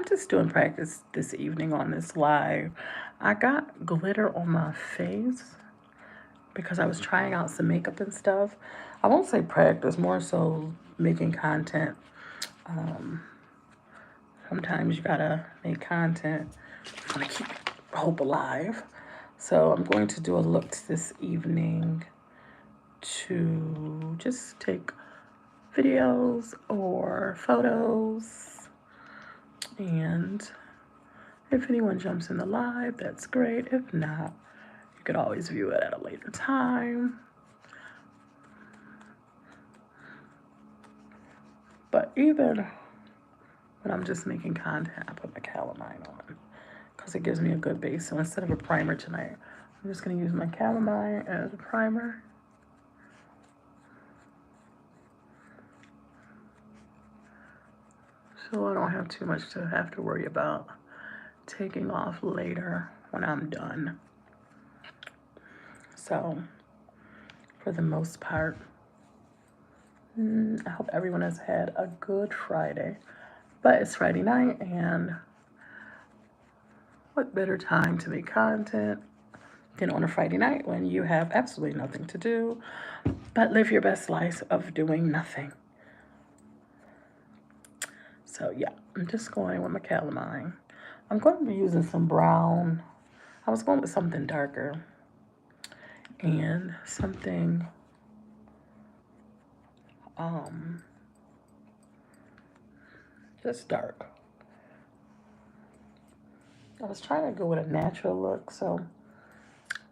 I'm just doing practice this evening on this live. I got glitter on my face because I was trying out some makeup and stuff. I won't say practice, more so making content. Um, Sometimes you gotta make content. I'm gonna keep hope alive. So I'm going to do a look this evening to just take videos or photos. And if anyone jumps in the live, that's great. If not, you could always view it at a later time. But even when I'm just making content, I put my calamine on because it gives me a good base. So instead of a primer tonight, I'm just going to use my calamine as a primer. So I don't have too much to have to worry about taking off later when I'm done. So for the most part, I hope everyone has had a good Friday. But it's Friday night, and what better time to make content than on a Friday night when you have absolutely nothing to do but live your best life of doing nothing. So yeah, I'm just going with my calamine. I'm going to be using some brown. I was going with something darker and something just dark. I was trying to go with a natural look, so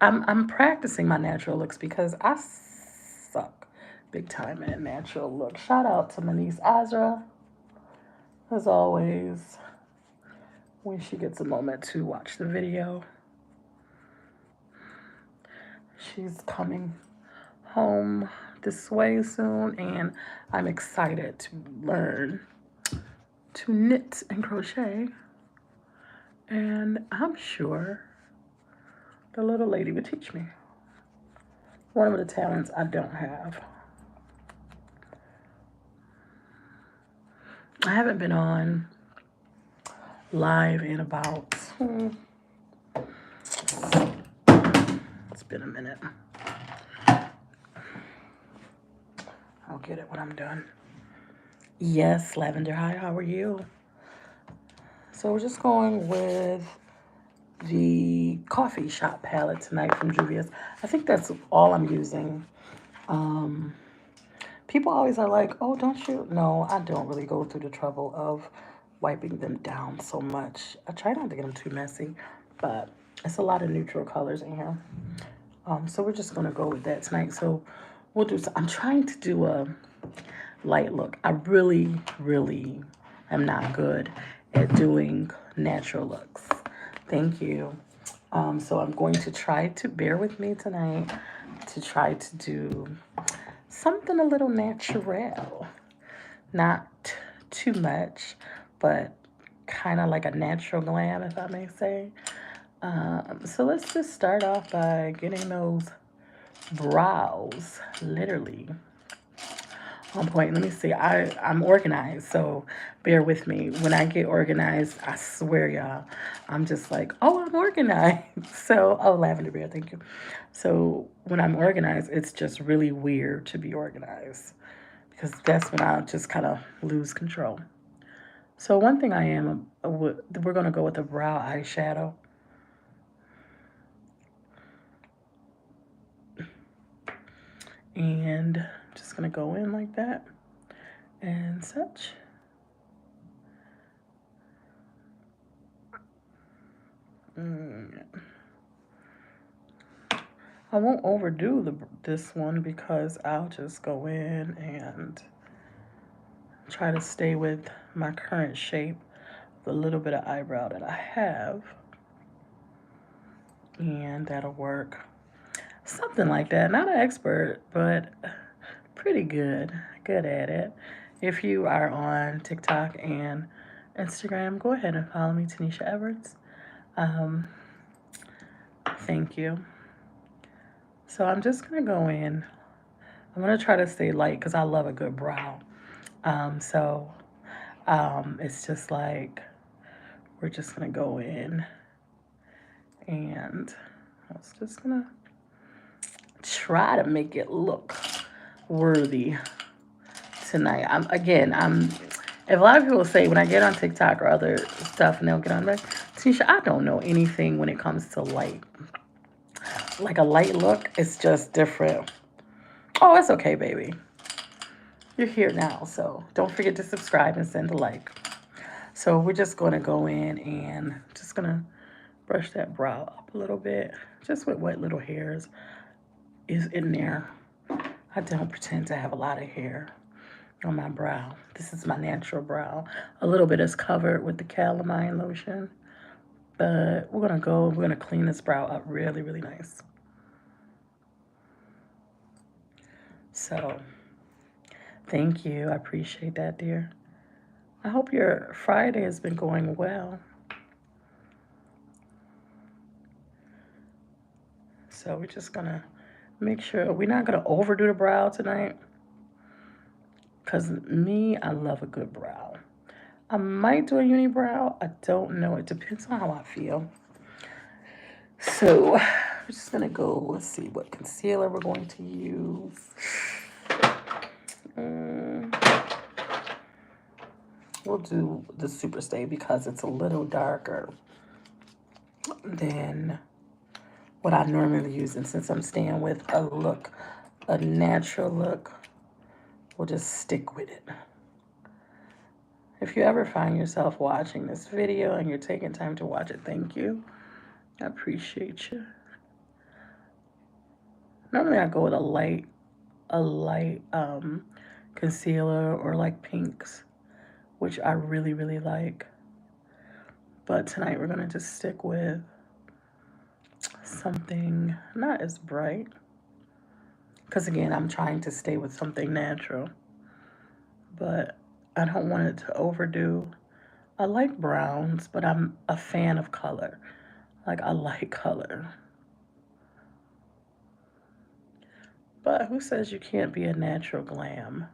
I'm practicing my natural looks because I suck big time at natural looks. Shout out to my niece Azra, as always, when she gets a moment to watch the video. She's coming home this way soon, and I'm excited to learn to knit and crochet. And I'm sure the little lady would teach me. One of the talents I don't have. I haven't been on live in about, it's been a minute. I'll get it when I'm done. Yes, Lavender, hi, how are you? So we're just going with the coffee shop palette tonight from Juvia's. I think that's all I'm using. People always are like, oh, don't you? No, I don't really go through the trouble of wiping them down so much. I try not to get them too messy, but it's a lot of neutral colors in here. So we're just gonna go with that tonight. So we'll do. I'm trying to do a light look. I really, really am not good at doing natural looks. Thank you. So I'm going to try to bear with me tonight to try to do something a little natural. Not too much, but kind of like a natural glam, if I may say. So let's just start off by getting those brows literally on point. Let me see. I'm organized, so bear with me. When I get organized, I swear, y'all, I'm just like, oh, I'm organized. So, oh, Lavender Bear, thank you. So when I'm organized, it's just really weird to be organized because that's when I just kind of lose control. So one thing I am, we're gonna go with the brow eyeshadow. And I'm just gonna go in like that and such. I won't overdo this one because I'll just go in and try to stay with my current shape, the little bit of eyebrow that I have. And that'll work. Something like that. Not an expert, but pretty good. Good at it. If you are on TikTok and Instagram, go ahead and follow me, Tanisha Everts. Thank you. So I'm just going to go in. I'm going to try to stay light because I love a good brow. So it's just like we're just going to go in and I was just going to try to make it look worthy tonight. If a lot of people say when I get on TikTok or other stuff and they'll get on like, Tanisha, I don't know anything when it comes to light. Like a light look, it's just different. Oh, it's okay, baby. You're here now, so don't forget to subscribe and send a like. So we're just going to go in and just going to brush that brow up a little bit, just with what little hairs is in there. I don't pretend to have a lot of hair on my brow. This is my natural brow. A little bit is covered with the calamine lotion, but we're going to clean this brow up really, really nice. So, thank you. I appreciate that, dear. I hope your Friday has been going well. So we're just going to make sure we're not going to overdo the brow tonight. Because me, I love a good brow. I might do a unibrow. I don't know. It depends on how I feel. So we're just going to go, let's see what concealer we're going to use. We'll do the Super Stay because it's a little darker than what I normally use. And since I'm staying with a natural look, we'll just stick with it. If you ever find yourself watching this video and you're taking time to watch it, thank you. I appreciate you. Normally I go with a light concealer or like pinks, which I really, really like. But tonight we're going to just stick with something not as bright. Because again, I'm trying to stay with something natural. But I don't want it to overdo. I like browns, but I'm a fan of color. Like, I like color. But who says you can't be a natural glam?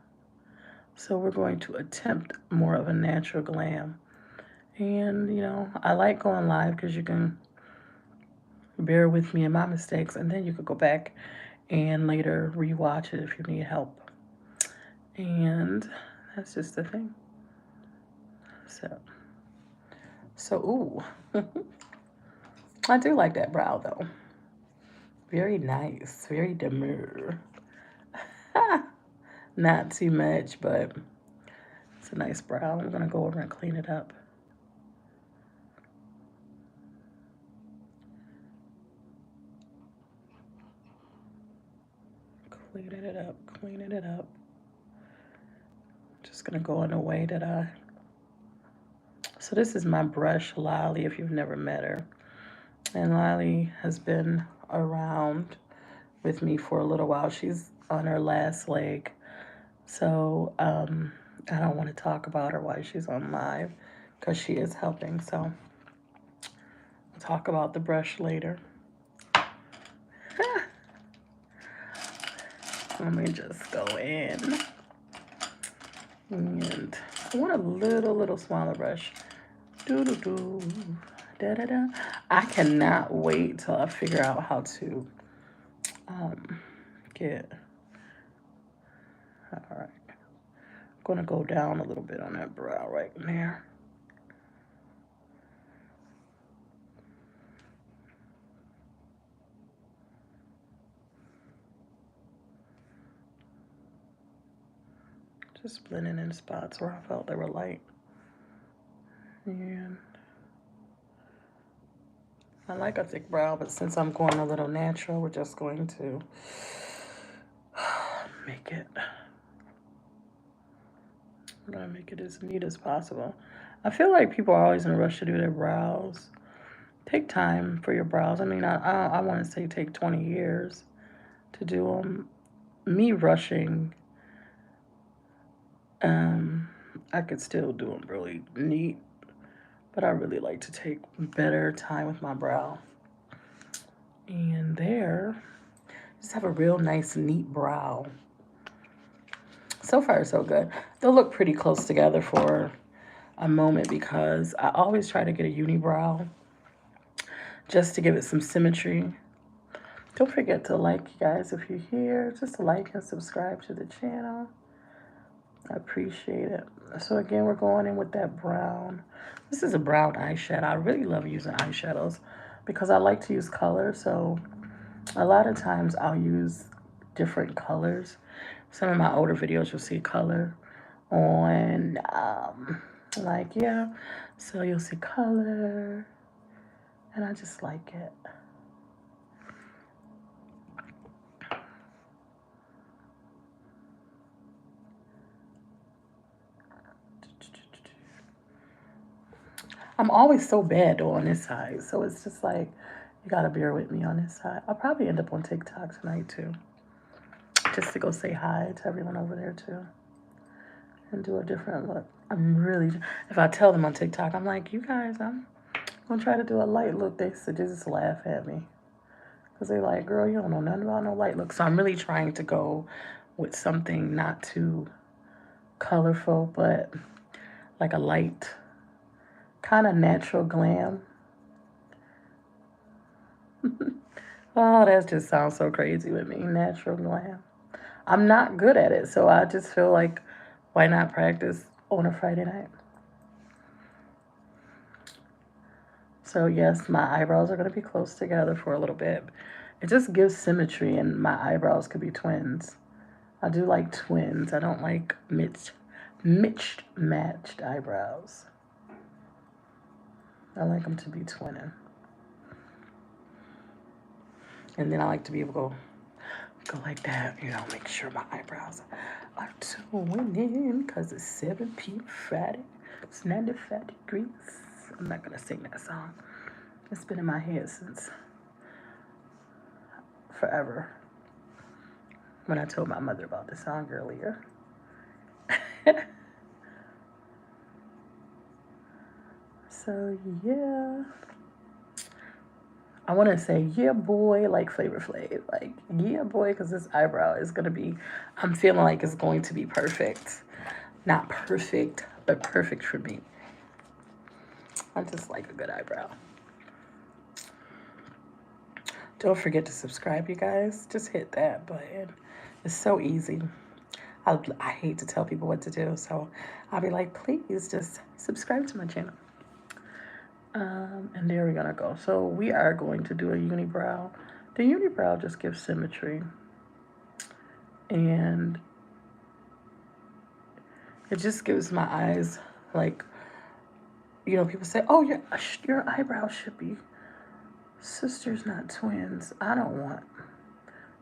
So we're going to attempt more of a natural glam. And, you know, I like going live because you can bear with me and my mistakes, and then you could go back and later rewatch it if you need help. And that's just the thing. So ooh. I do like that brow, though. Very nice. Very demure. Not too much, but it's a nice brow. I'm going to go over and clean it up. Cleaning it up. Just going to go in a way that I... So this is my brush, Lolly, if you've never met her. And Lolly has been around with me for a little while. She's on her last leg. So I don't want to talk about her while she's on live because she is helping. So we'll talk about the brush later. Let me just go in. And I want a little smaller brush. Do-do-do. Da-da-da. I cannot wait till I figure out how to get... All right. I'm going to go down a little bit on that brow right in there. Just blending in spots where I felt they were light. And I like a thick brow, but since I'm going a little natural, we're just going to make it... I'm going to make it as neat as possible. I feel like people are always in a rush to do their brows. Take time for your brows. I mean, I want to say take 20 years to do them. Me rushing, I could still do them really neat, but I really like to take better time with my brow. And there, just have a real nice, neat brow. So far, so good. They'll look pretty close together for a moment because I always try to get a unibrow just to give it some symmetry. Don't forget to like, you guys, if you're here, just like and subscribe to the channel. I appreciate it. So again, we're going in with that brown. This is a brown eyeshadow. I really love using eyeshadows because I like to use color. So a lot of times I'll use different colors. Some of my older videos you'll see color on, like, yeah. So you'll see color, and I just like it. I'm always so bad though on this side, so it's just like you gotta bear with me on this side. I'll probably end up on TikTok tonight too, just to go say hi to everyone over there too, and do a different look. I'm really, if I tell them on TikTok, I'm like, you guys, I'm gonna try to do a light look. They just laugh at me because they're like, girl, you don't know nothing about no light look. So I'm really trying to go with something not too colorful, but like a light, kind of natural glam. Oh, that just sounds so crazy with me. Natural glam. I'm not good at it, so I just feel like, why not practice on a Friday night? So yes, my eyebrows are going to be close together for a little bit. It just gives symmetry, and my eyebrows could be twins. I do like twins. I don't like matched eyebrows. I like them to be twinning. And then I like to be able to go like that, make sure my eyebrows are twinning because it's 7 p.m. Friday. It's 95 degrees. I'm not going to sing that song. It's been in my head since forever when I told my mother about the song earlier. So, yeah. I want to say, yeah, boy, like Flavor Flav. Like, yeah, boy, because this eyebrow is going to be, I'm feeling like it's going to be perfect. Not perfect, but perfect for me. I just like a good eyebrow. Don't forget to subscribe, you guys. Just hit that button. It's so easy. I hate to tell people what to do, so I'll be like, please just subscribe to my channel. And there we're gonna go. So we are going to do a unibrow. The unibrow just gives symmetry, and it just gives my eyes, like, people say, oh, your eyebrows should be sisters, not twins. I don't want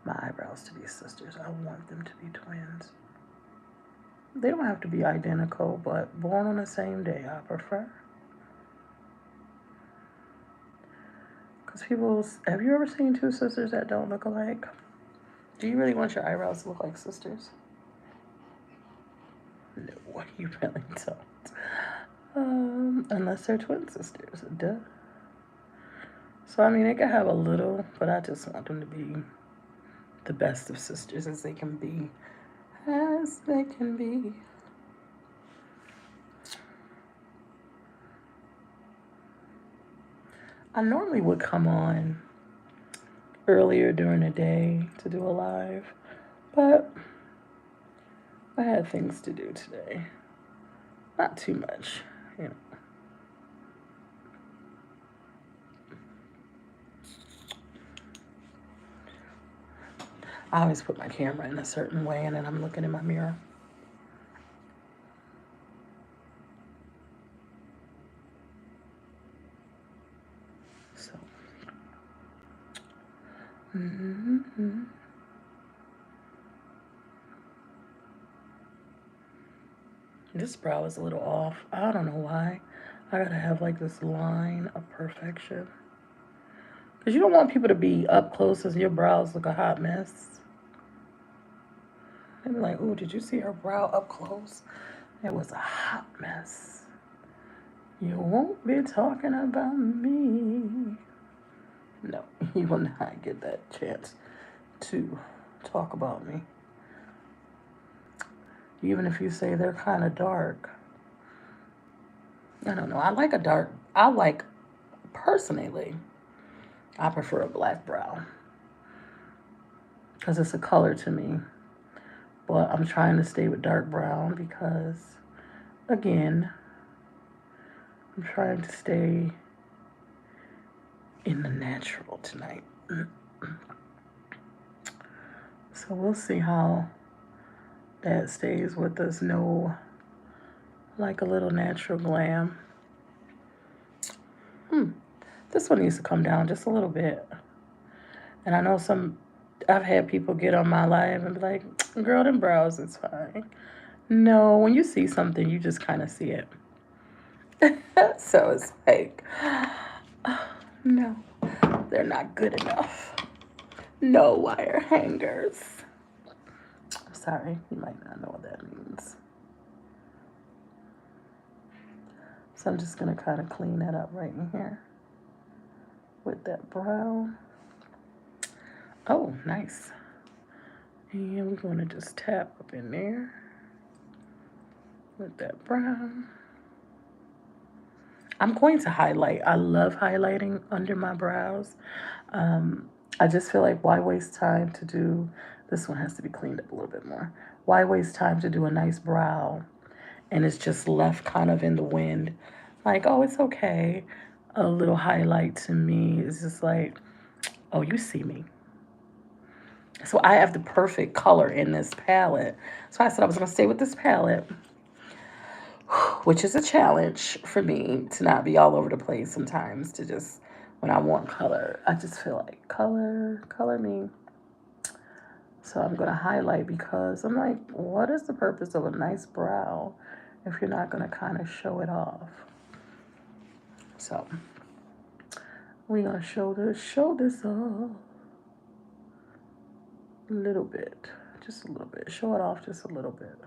my eyebrows to be sisters. I want them to be twins. They don't have to be identical, but born on the same day, I prefer. Because have you ever seen two sisters that don't look alike? Do you really want your eyebrows to look like sisters? No, you really don't. Unless they're twin sisters, duh. So, I mean, they can have a little, but I just want them to be the best of sisters as they can be. As they can be. I normally would come on earlier during the day to do a live, but I had things to do today. Not too much, I always put my camera in a certain way and then I'm looking in my mirror. So. Mm-hmm. This brow is a little off. I don't know why. I gotta have like this line of perfection. Because you don't want people to be up close as your brows look a hot mess. They'd be like, ooh, did you see her brow up close? It was a hot mess. You won't be talking about me. No, you will not get that chance to talk about me. Even if you say they're kind of dark. I don't know. Personally, I prefer a black brow because it's a color to me. But I'm trying to stay with dark brown because, again, I'm trying to stay in the natural tonight. So we'll see how that stays with us. No, like a little natural glam. Hmm. This one needs to come down just a little bit. And I know I've had people get on my live and be like, girl, them brows is fine. No, when you see something, you just kind of see it. So it's like, no, they're not good enough. No wire hangers. Sorry, you might not know what that means. So I'm just going to kind of clean that up right in here with that brown. Oh, nice. And we're going to just tap up in there with that brown. I'm going to highlight. I love highlighting under my brows. I just feel like why waste time to do, this one has to be cleaned up a little bit more. Why waste time to do a nice brow and it's just left kind of in the wind? Like, oh, it's okay. A little highlight to me is just like, oh, you see me. So I have the perfect color in this palette. So I said I was going to stay with this palette, which is a challenge for me to not be all over the place sometimes, to just, when I want color, I just feel like color me. So I'm going to highlight because I'm like, what is the purpose of a nice brow if you're not going to kind of show it off? So we're going to show this off a little bit, just a little bit. Show it off just a little bit.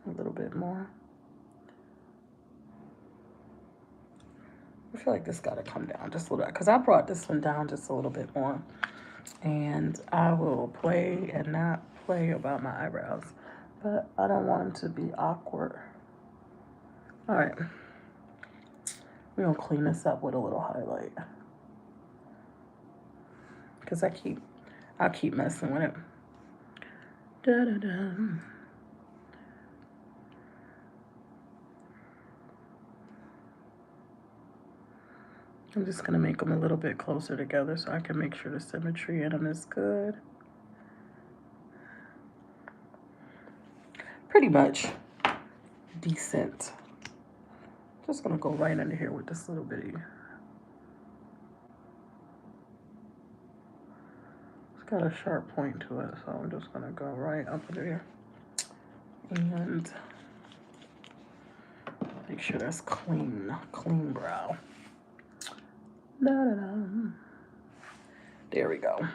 A little bit more. I feel like this got to come down just a little bit because I brought this one down just a little bit more. And I will play and not play about my eyebrows, but I don't want them to be awkward. All right, we're gonna clean this up with a little highlight because I'll keep messing with it. Da da da. I'm just gonna make them a little bit closer together so I can make sure the symmetry in them is good. Pretty much decent. Just gonna go right under here with this little bitty. It's got a sharp point to it, so I'm just gonna go right up under here and make sure that's clean brow. Da, da, da. There we go.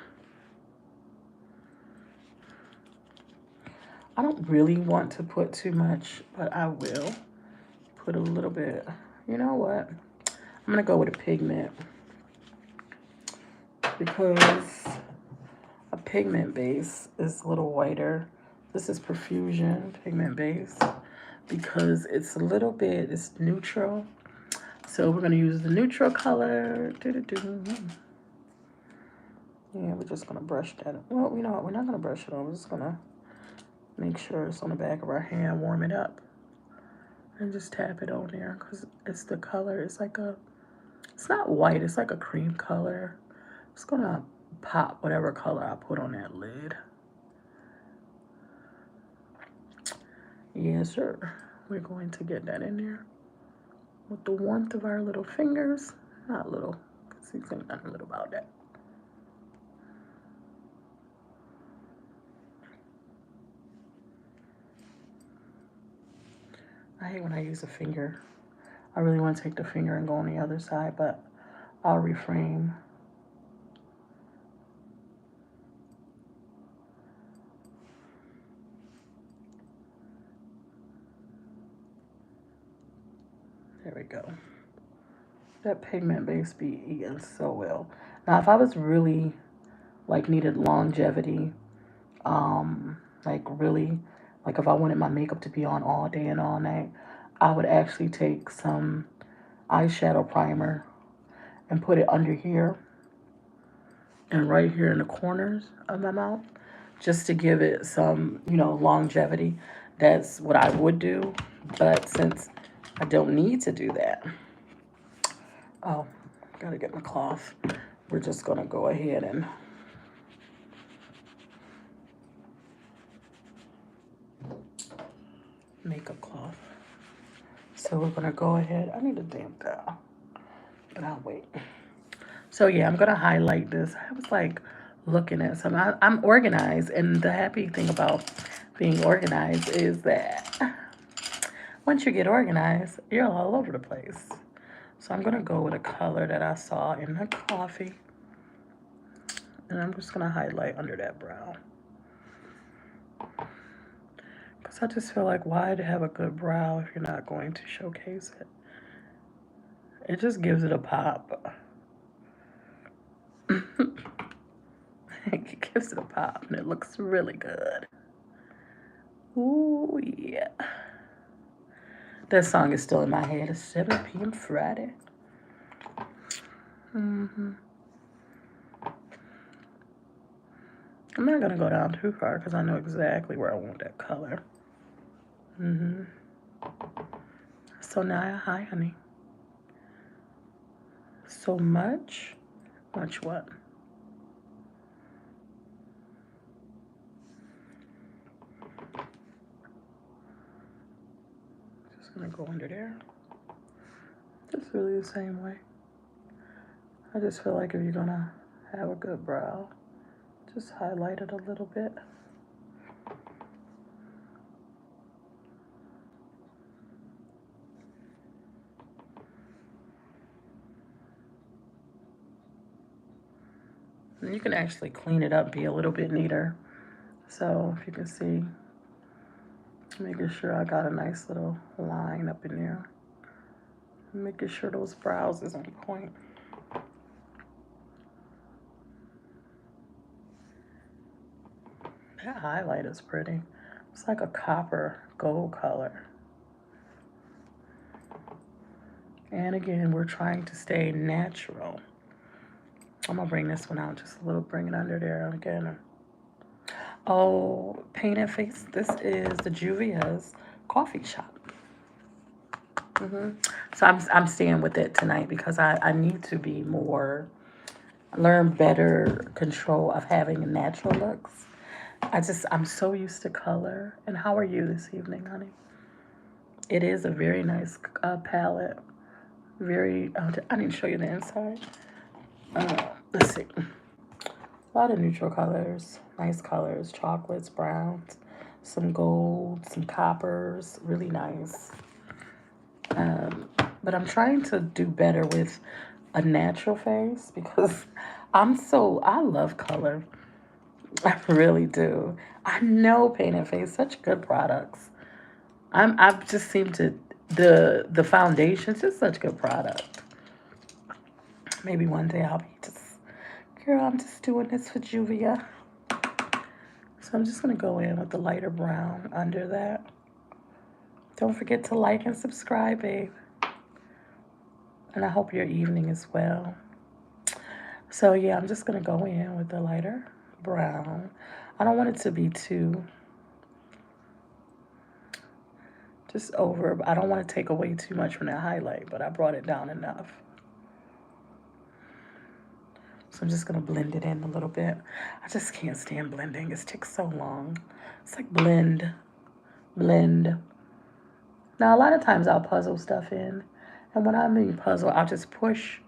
I don't really want to put too much, but I will put a little bit. You know what? I'm gonna go with a pigment because a pigment base is a little whiter. This is Profusion pigment base because it's a little bit, it's neutral. So we're gonna use the neutral color. Yeah, we're just gonna brush that. Well, you know what? We're not gonna brush it on. We're just gonna make sure it's on the back of our hand, warm it up, and just tap it on there because it's the color. It's like it's not white. It's like a cream color. It's gonna pop whatever color I put on that lid. Yes, sir. We're going to get that in there with the warmth of our little fingers. Not little, because he's ain't nothing little about that. I hate when I use a finger. I really want to take the finger and go on the other side, but I'll reframe. There we go. That pigment base be eating so well. Now, if I was really like needed longevity, like really, like if I wanted my makeup to be on all day and all night, I would actually take some eyeshadow primer and put it under here and right here in the corners of my mouth just to give it some, longevity. That's what I would do. But since I don't need to do that, oh, gotta get my cloth. We're just gonna go ahead and makeup cloth. So we're gonna go ahead. I need a damp towel, but I'll wait. So yeah, I'm gonna highlight this. I was like looking at some. I'm organized, and the happy thing about being organized is that once you get organized, you're all over the place. So I'm gonna go with a color that I saw in the coffee, and I'm just gonna highlight under that brow. Because I just feel like, why to have a good brow if you're not going to showcase it? It just gives it a pop. It gives it a pop, and it looks really good. Ooh, yeah. That song is still in my head. It's 7 p.m. Friday. I'm not going to go down too far because I know exactly where I want that color. So now, hi, honey. So much? Much what? Just going to go under there. Just really the same way. I just feel like if you're going to have a good brow, just highlight it a little bit. And you can actually clean it up, be a little bit neater. So if you can see, making sure I got a nice little line up in there. Making sure those brows is on point. That highlight is pretty. It's like a copper gold color. And again, we're trying to stay natural. I'm gonna bring this one out just a little, bring it under there again. Oh, Painted Face. This is the Juvia's coffee shop. So I'm staying with it tonight because I need to be more, learn better control of having natural looks. I'm so used to color. And how are you this evening, honey? It is a very nice palette. Very, I didn't show you the inside. Let's see. A lot of neutral colors, nice colors, chocolates, browns, some gold, some coppers, really nice. But I'm trying to do better with a natural face because I love color. I really do. I know Painted Face, such good products. I've just seemed to, the foundation's just such good product. Maybe one day I'll be just, girl, I'm just doing this for Juvia. So I'm just gonna go in with the lighter brown under that. Don't forget to like and subscribe, babe. And I hope your evening is well. So yeah, I'm just gonna go in with the lighter brown. I don't want it to be too just over. I don't want to take away too much from that highlight, but I brought it down enough. So I'm just gonna blend it in a little bit. I just can't stand blending. It takes so long. It's like blend, blend. Now a lot of times I'll puzzle stuff in, and when I mean puzzle, I'll just push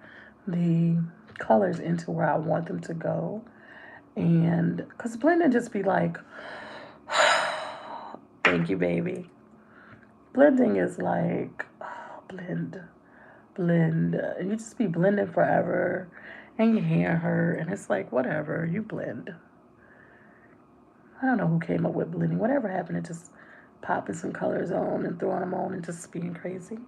the colors into where I want them to go. And because blending just be like, thank you, baby. Blending is like, blend, blend. And you just be blending forever, and your hair hurt, and it's like, whatever, you blend. I don't know who came up with blending. Whatever happened to just popping some colors on and throwing them on and just being crazy.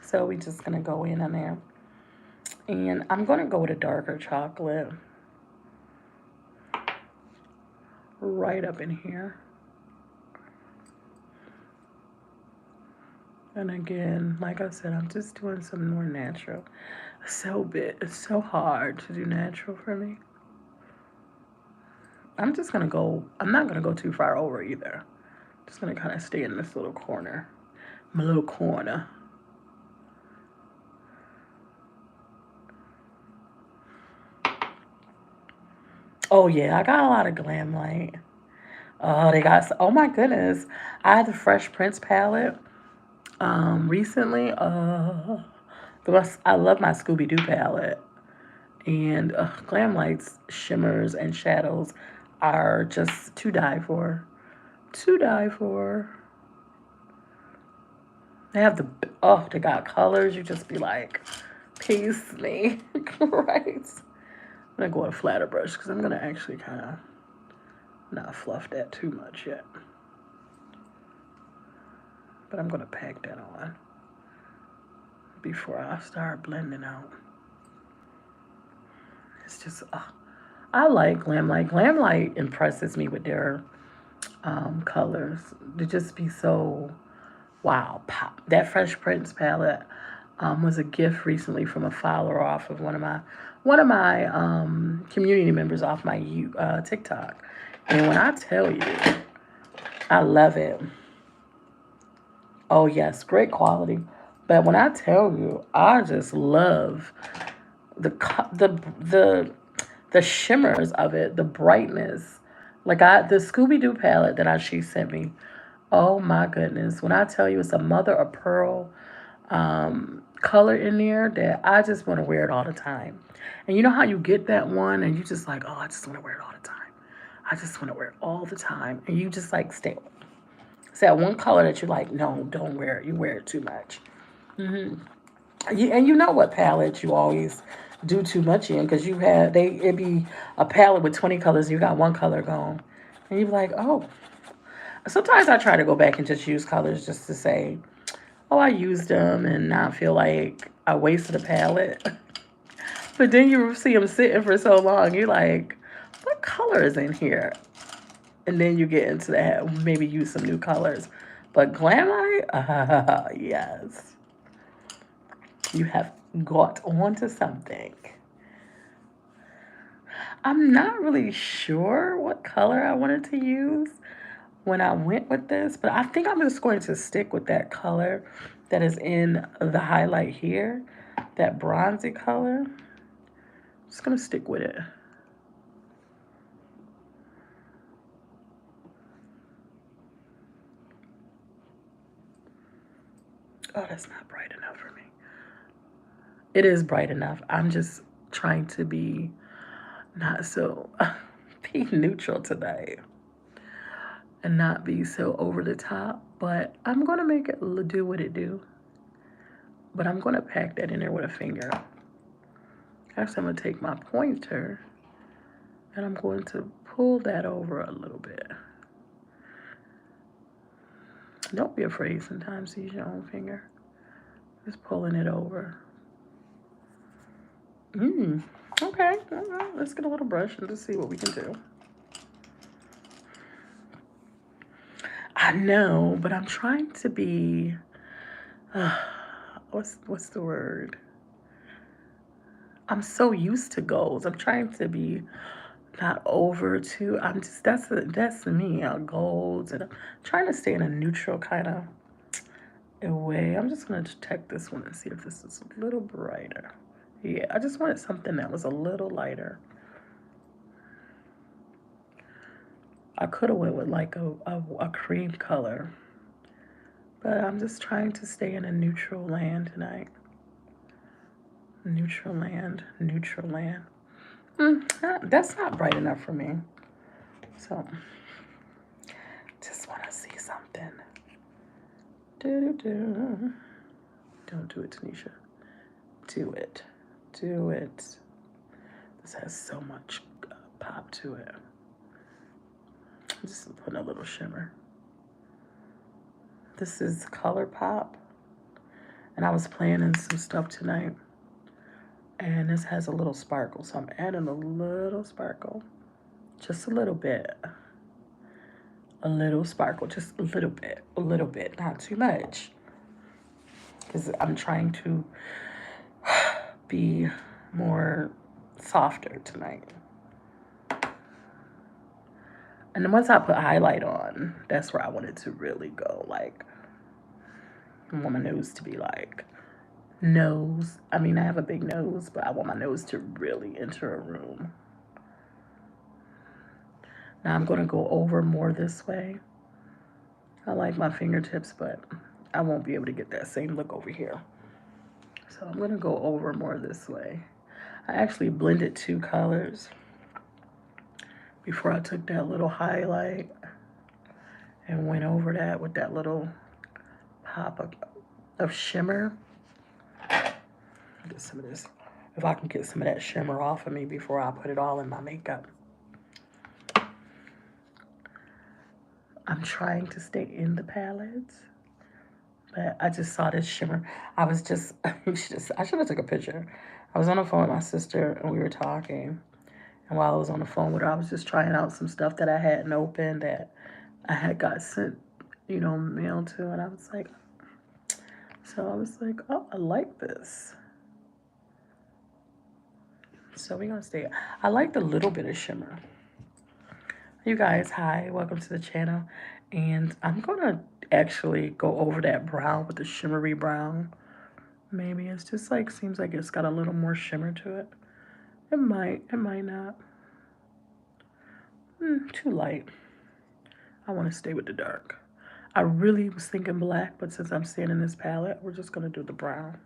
So we just gonna go in on there And I'm going to go with a darker chocolate right up in here. And again, like I said, I'm just doing some more natural. It's so hard to do natural for me. I'm not gonna go too far over either. Just gonna kind of stay in this little corner. My little corner. Oh yeah, I got a lot of glam light. Oh my goodness. I had the Fresh Prince palette recently. I love my Scooby Doo palette. And glam lights, shimmers, and shadows are just to die for. To die for. They have they got colors. You just be like, peace me. Right? I'm gonna go with a flatter brush because I'm gonna actually kind of not fluff that too much yet. But I'm gonna pack that on before I start blending out. It's just, I like Glam Light. Glam Light impresses me with their colors. They just be so wow, pop. That Fresh Prince palette was a gift recently from a follower off of one of my community members off my TikTok. And when I tell you, I love it. Oh yes, great quality. But when I tell you, I just love the the shimmers of it, the brightness. The Scooby Doo palette that she sent me. Oh my goodness! When I tell you it's a mother of pearl color in there that I just want to wear it all the time. And you know how you get that one and you just like, oh, I just want to wear it all the time. I just want to wear it all the time, and you just like stay. It's that one color that you like. No, don't wear it. You wear it too much. And you know what palette you always do too much in because it'd be a palette with 20 colors. You got one color gone, and you're like, oh. Sometimes I try to go back and just use colors just to say, oh, I used them and not feel like I wasted a palette. But then you see them sitting for so long, you're like, what color is in here? And then you get into that, maybe use some new colors. But Glamite, yes, you have got onto something. I'm not really sure what color I wanted to use when I went with this, but I think I'm just going to stick with that color that is in the highlight here, that bronzy color. Just gonna stick with it. Oh, that's not bright enough for me. It is bright enough. I'm just trying to be not so be neutral today and not be so over the top. But I'm gonna make it do what it do. But I'm gonna pack that in there with a finger. Actually, I'm gonna take my pointer and I'm going to pull that over a little bit. Don't be afraid sometimes to use your own finger. Just pulling it over. Okay, all right. Let's get a little brush and just see what we can do. I know, but I'm trying to be. What's the word? I'm so used to goals. I'm trying to be not over too. I'm just that's me. Golds, and I'm trying to stay in a neutral kind of way. I'm just gonna check this one and see if this is a little brighter. Yeah, I just wanted something that was a little lighter. I could have went with like a cream color, but I'm just trying to stay in a neutral land tonight. Neutral land, neutral land. That's not bright enough for me. So, just want to see something. Do. Don't do it, Tanisha. Do it. Do it. This has so much pop to it. Just put a little shimmer. This is Color Pop. And I was playing in some stuff tonight. And this has a little sparkle, so I'm adding a little sparkle. Just a little bit. A little sparkle, just a little bit, not too much. Because I'm trying to be more softer tonight. And then once I put highlight on, that's where I want it to really go. Like, I want my nose to be like nose. I mean, I have a big nose, but I want my nose to really enter a room. Now I'm going to go over more this way. I like my fingertips, but I won't be able to get that same look over here. So I'm going to go over more this way. I actually blended 2 colors before I took that little highlight and went over that with that little pop of shimmer. Get some of this. If I can get some of that shimmer off of me before I put it all in my makeup. I'm trying to stay in the palettes, but I just saw this shimmer. I should have took a picture. I was on the phone with my sister and we were talking. And while I was on the phone with her, I was just trying out some stuff that I hadn't opened that I had got sent, mail to. And I was like, oh, I like this. So we're going to stay. I like the little bit of shimmer. You guys, hi, welcome to the channel. And I'm going to actually go over that brown with the shimmery brown. Maybe it's just like, seems like it's got a little more shimmer to it. It might not. Too light. I want to stay with the dark. I really was thinking black, but since I'm staying in this palette, we're just going to do the brown.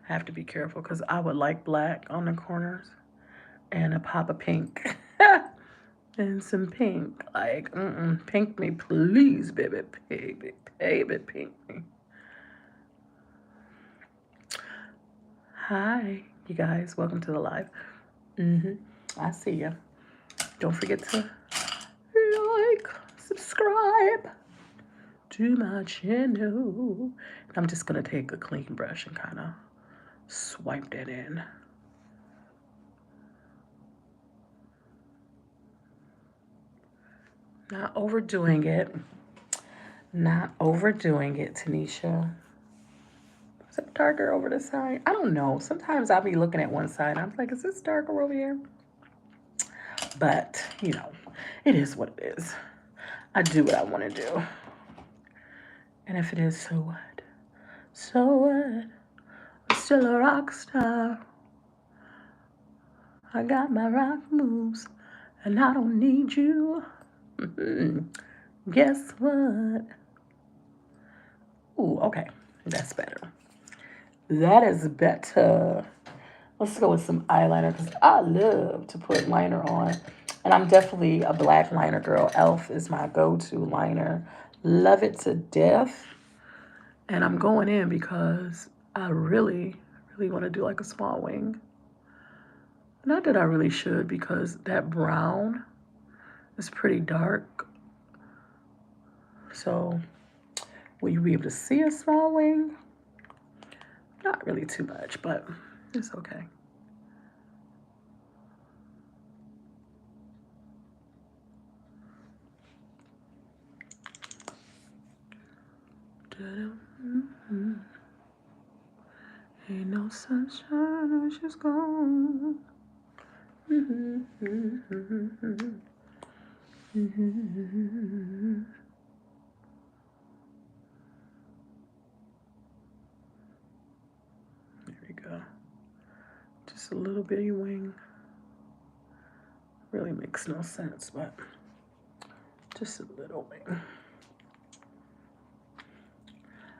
I have to be careful because I would like black on the corners and a pop of pink. And some pink. Like, pink me, please, baby, baby, pink me. Hi, you guys. Welcome to the live. I see you. Don't forget to like, subscribe to my channel. I'm just going to take a clean brush and kind of swipe that in. Not overdoing it. Not overdoing it, Tanisha. Is it darker over this side? I don't know. Sometimes I'll be looking at one side. I'm like, is this darker over here? But, it is what it is. I do what I want to do. And if it is, so what? So what? I'm still a rock star. I got my rock moves, and I don't need you. Guess what? Ooh, okay. That's better. That is better. Let's go with some eyeliner because I love to put liner on. And I'm definitely a black liner girl. Elf is my go-to liner. Love it to death. And I'm going in because I really, really want to do like a small wing. Not that I really should because that brown is pretty dark. So will you be able to see a small wing? Not really too much, but it's okay. Ain't no sunshine when she's gone. There we go. Just a little bitty wing. Really makes no sense, but just a little wing.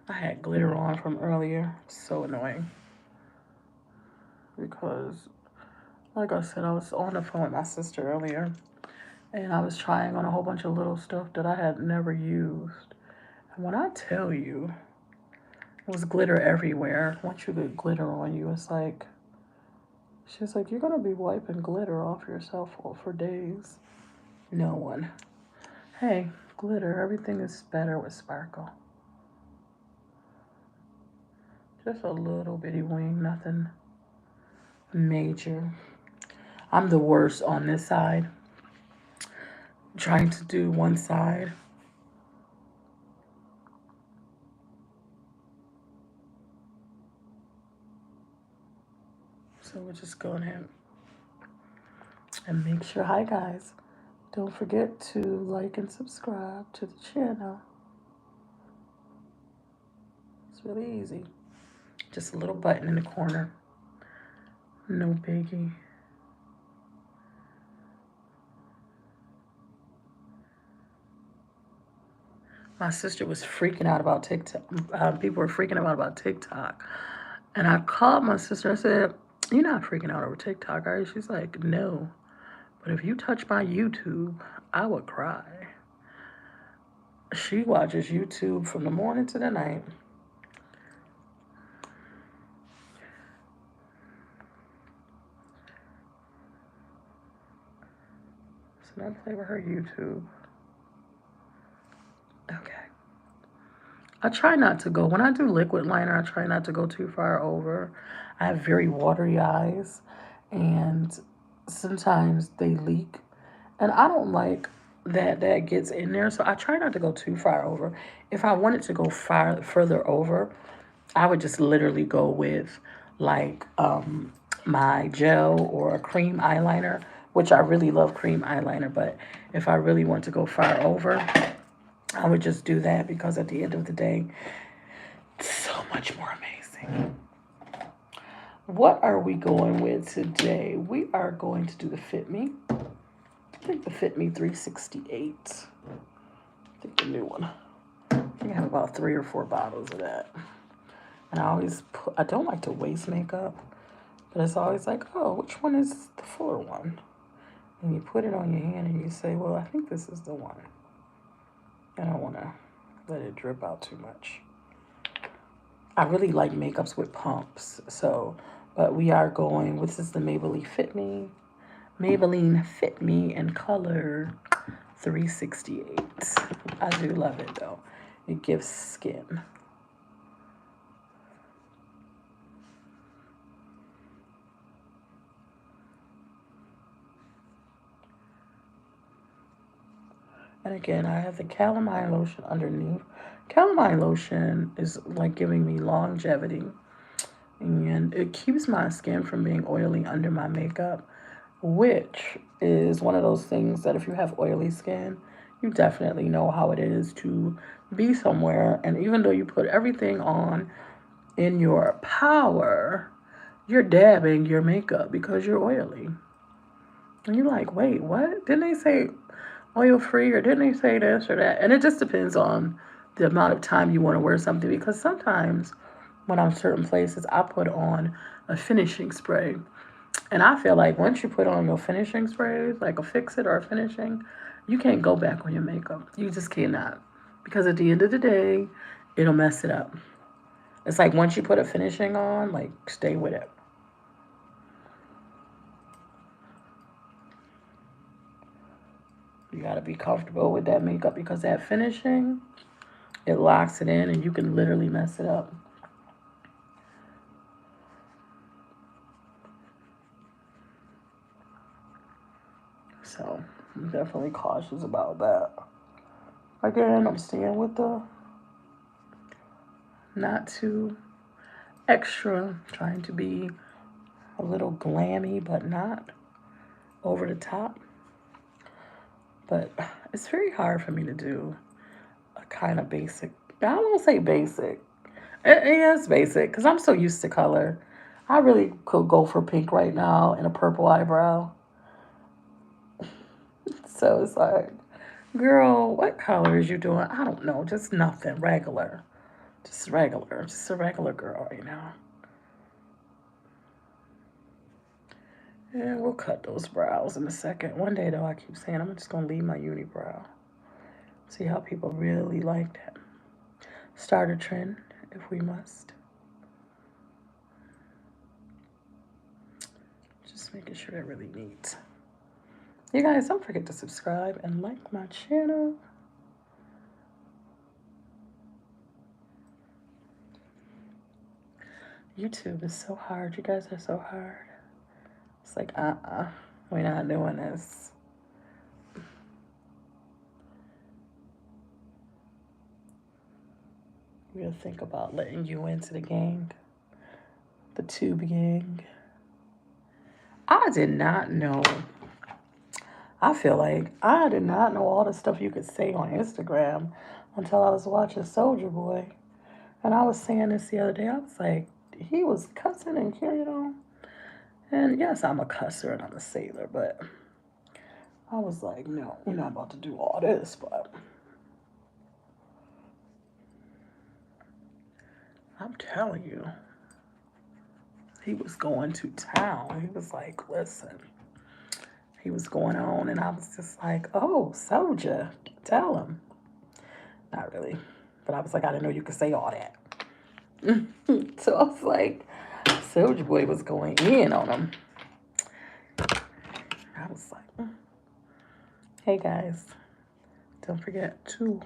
I had glitter on from earlier. So annoying. Because, like I said, I was on the phone with my sister earlier. And I was trying on a whole bunch of little stuff that I had never used. And when I tell you, it was glitter everywhere. Once you get glitter on you, it's like, she's like, you're going to be wiping glitter off yourself for days. No one. Hey, glitter. Everything is better with sparkle. Just a little bitty wing, nothing major. I'm the worst on this side. Trying to do one side. So we're just going ahead and make sure. Hi guys. Don't forget to like and subscribe to the channel. It's really easy. Just a little button in the corner. No biggie. My sister was freaking out about TikTok. People were freaking out about TikTok. And I called my sister. I said, "You're not freaking out over TikTok, are you?" She's like, "No. But if you touch my YouTube, I would cry." She watches YouTube from the morning to the night. So don't play with her YouTube. Okay. I try not to go, when I do liquid liner, I try not to go too far over. I have very watery eyes, and sometimes they leak. And I don't like that gets in there, so I try not to go too far over. If I wanted to go further over, I would just literally go with like my gel or a cream eyeliner, which I really love cream eyeliner. But if I really want to go far over, I would just do that, because at the end of the day, it's so much more amazing. What are we going with today? We are going to do the Fit Me. I think the Fit Me 368. I think the new one. I think I have about 3 or 4 bottles of that. And I don't like to waste makeup, but it's always like, oh, which one is the fuller one? And you put it on your hand and you say, well, I think this is the one. I don't want to let it drip out too much. I really like makeups with pumps, but we are going, this is the Maybelline Fit Me in color 368. I do love it though. It gives skin. And again, I have the calamine lotion underneath. Calamine lotion is like giving me longevity, and it keeps my skin from being oily under my makeup, which is one of those things that if you have oily skin, you definitely know how it is to be somewhere. And even though you put everything on in your power, you're dabbing your makeup because you're oily. And you're like, wait, what? Didn't they say oil free, or didn't they say this or that? And it just depends on the amount of time you want to wear something, because sometimes when I'm certain places, I put on a finishing spray. And I feel like once you put on your finishing sprays, like a fix it or a finishing, you can't go back on your makeup. You just cannot. Because at the end of the day, it'll mess it up. It's like once you put a finishing on, like stay with it. You gotta be comfortable with that makeup, because that finishing, it locks it in and you can literally mess it up. So I'm definitely cautious about that. Again, I'm staying with the not too extra, trying to be a little glammy, but not over the top. But it's very hard for me to do a kind of basic. I won't say basic. It is basic because I'm so used to color. I really could go for pink right now and a purple eyebrow. So it's like, girl, what color is you doing? I don't know, just nothing, regular. Just regular, just a regular girl right now. And we'll cut those brows in a second. One day though, I keep saying I'm just gonna leave my unibrow. See how people really like that. Start a trend if we must. Just making sure they're really neat. You guys, don't forget to subscribe and like my channel. YouTube is so hard. You guys are so hard. It's like, we're not doing this. We'll think about letting you into the gang, the tube gang. I did not know. I feel like I did not know all the stuff you could say on Instagram until I was watching Soldier Boy. And I was saying this the other day. I was like, he was cussing and carrying on. And yes, I'm a cusser and I'm a sailor, but I was like, no, we're not about to do all this. But I'm telling you, he was going to town. He was like, listen, he was going on. And I was just like, oh, Soldier, tell him. Not really. But I was like, I didn't know you could say all that. So I was like, Soldier Boy was going in on him. I was like, hey guys, don't forget to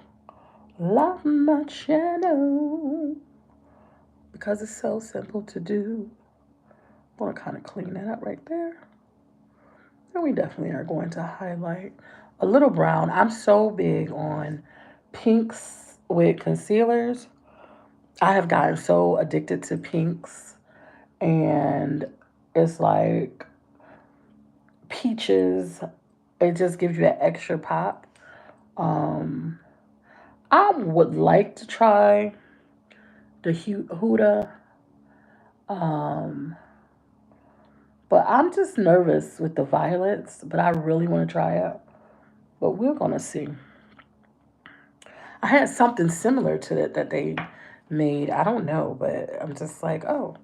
like my channel because it's so simple to do. I want to kind of clean that up right there. And we definitely are going to highlight a little brown. I'm so big on pinks with concealers. I have gotten so addicted to pinks, and it's like peaches. It just gives you that extra pop. Um, I would like to try the Huda, um, but I'm just nervous with the violets. But I really want to try it. But we're gonna see. I had something similar to it that they made. I don't know, but I'm just like, oh,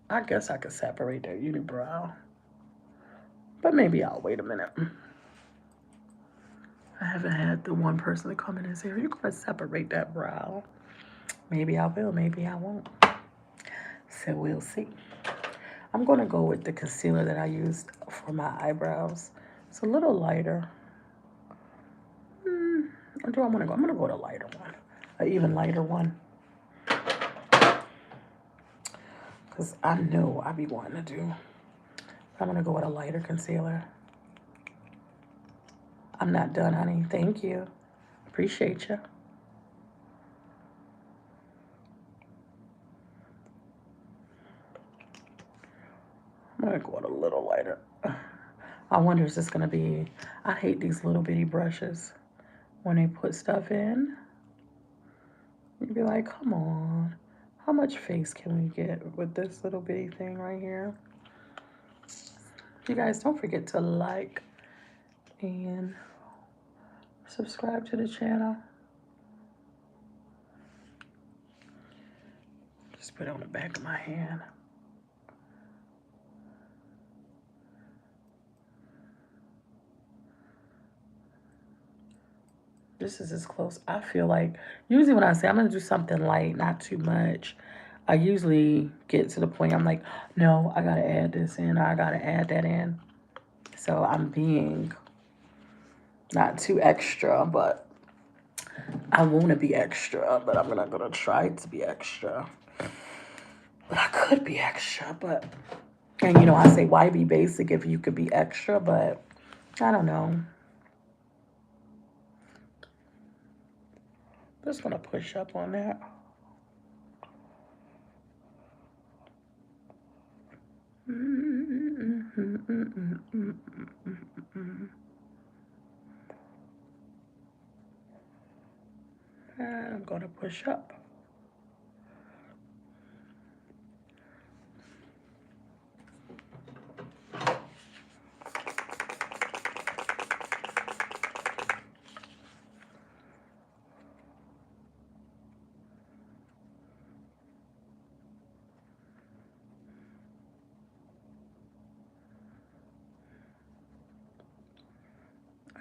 I guess I could separate their unibrow. But maybe I'll wait a minute. I haven't had the one person to come in and say, are you going to separate that brow? Maybe I will, maybe I won't. So we'll see. I'm going to go with the concealer that I used for my eyebrows. It's a little lighter. Or do I want to go? I'm going to go with a lighter one. An even lighter one. Because I know I be wanting to do. I'm going to go with a lighter concealer. I'm not done, honey. Thank you. Appreciate you. I'm going to go with a little lighter. I wonder is this going to be... I hate these little bitty brushes. When they put stuff in, you'd be like, come on. How much face can we get with this little bitty thing right here? You guys, don't forget to like and subscribe to the channel. Just put it on the back of my hand. This is as close. I feel like, usually when I say I'm going to do something light, not too much, I usually get to the point I'm like, no, I got to add this in, or I got to add that in. So I'm being not too extra, but I want to be extra, but I'm not going to try to be extra. But I could be extra, but... And, you know, I say, why be basic if you could be extra? But I don't know. Just going to push up on that. And I'm going to push up.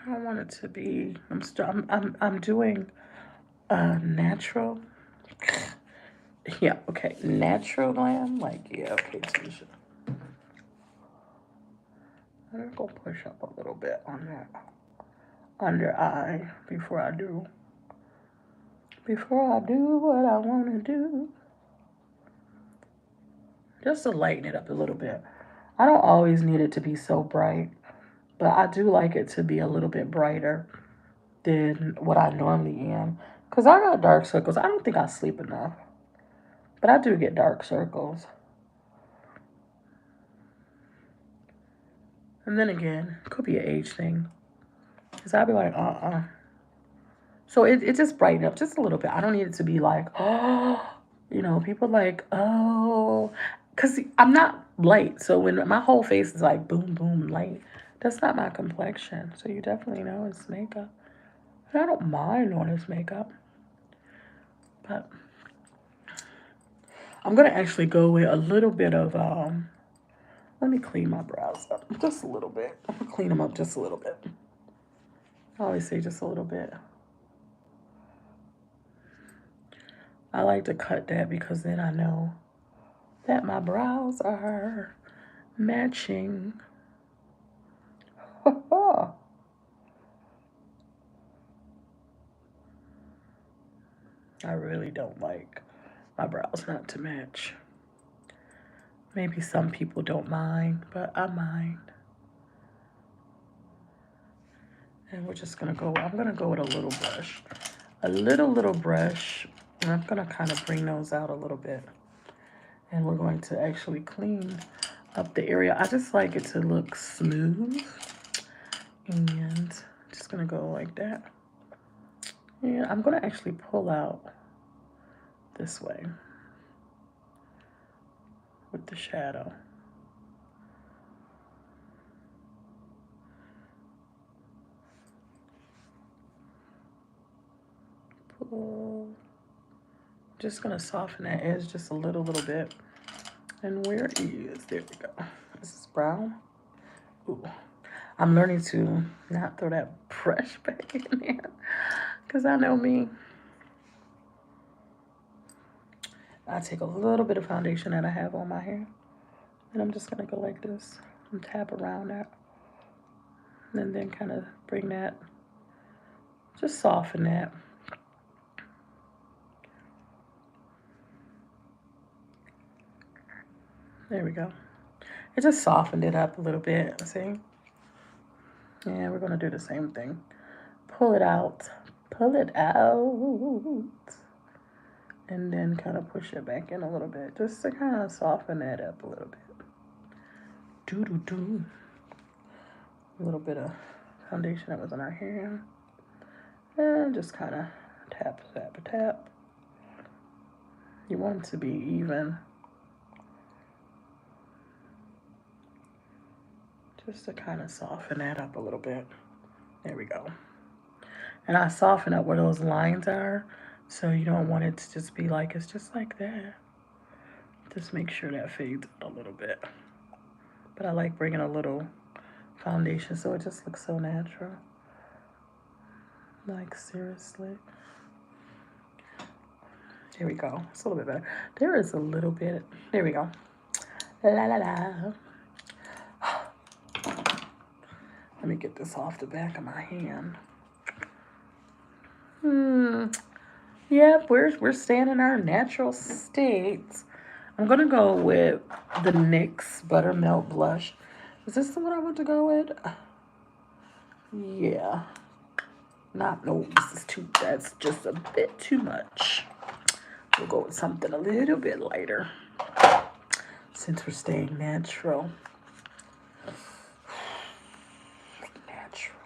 I don't want it to be... I'm doing natural. Yeah, okay. Natural glam. Like, yeah, okay, Tisha. I'm gonna go push up a little bit on that under eye before I do. Before I do what I want to do. Just to lighten it up a little bit. I don't always need it to be so bright, but I do like it to be a little bit brighter than what I normally am. Because I got dark circles. I don't think I sleep enough. But I do get dark circles. And then again, it could be an age thing. Because I'd be like, So it just brightened up just a little bit. I don't need it to be like, oh, people like, oh. Because I'm not light. So when my whole face is like boom, boom, light, that's not my complexion. So you definitely know it's makeup. And I don't mind when it's makeup. But I'm going to actually go with a little bit of, let me clean my brows up just a little bit. I'm going to clean them up just a little bit. I always say just a little bit. I like to cut that because then I know that my brows are matching. I really don't like my brows not to match. Maybe some people don't mind, but I mind. And we're just gonna go, I'm gonna go with a little brush. A little brush. And I'm gonna kind of bring those out a little bit. And we're going to actually clean up the area. I just like it to look smooth. And just gonna go like that. Yeah, I'm gonna actually pull out this way with the shadow. Pull. Just gonna soften that edge just a little bit. And where is, there we go. This is brown. Ooh. I'm learning to not throw that brush back in there because I know me. I take a little bit of foundation that I have on my hair and I'm just gonna go like this and tap around that and then kind of bring that, just soften that. There we go. It just softened it up a little bit, see? Yeah, we're gonna do the same thing. Pull it out. Pull it out. And then kind of push it back in a little bit, just to kind of soften that up a little bit. Do. A little bit of foundation that was in our hair. And just kind of tap. You want it to be even. Just to kind of soften that up a little bit. There we go. And I soften up where those lines are, so you don't want it to just be like, it's just like that. Just make sure that fades out a little bit. But I like bringing a little foundation so it just looks so natural. Like, seriously. There we go. It's a little bit better. There is a little bit. There we go. La la la. Let me get this off the back of my hand. Yep, we're staying in our natural states. I'm gonna go with the NYX Buttermilk Blush. Is this the one I want to go with? Yeah. No, that's just a bit too much. We'll go with something a little bit lighter since we're staying natural. Natural.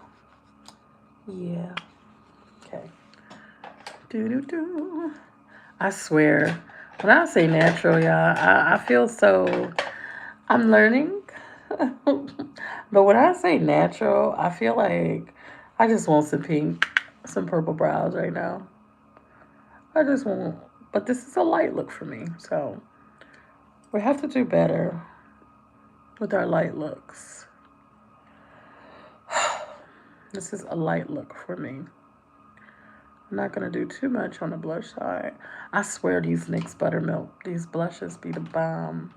Yeah. Okay. Do. I swear, when I say natural, y'all, I feel so, I'm learning. But when I say natural, I feel like I just want some pink, some purple brows right now. I just want, but this is a light look for me. So we have to do better with our light looks. This is a light look for me. I'm not going to do too much on the blush side. I swear these NYX Buttermilk, these blushes be the bomb.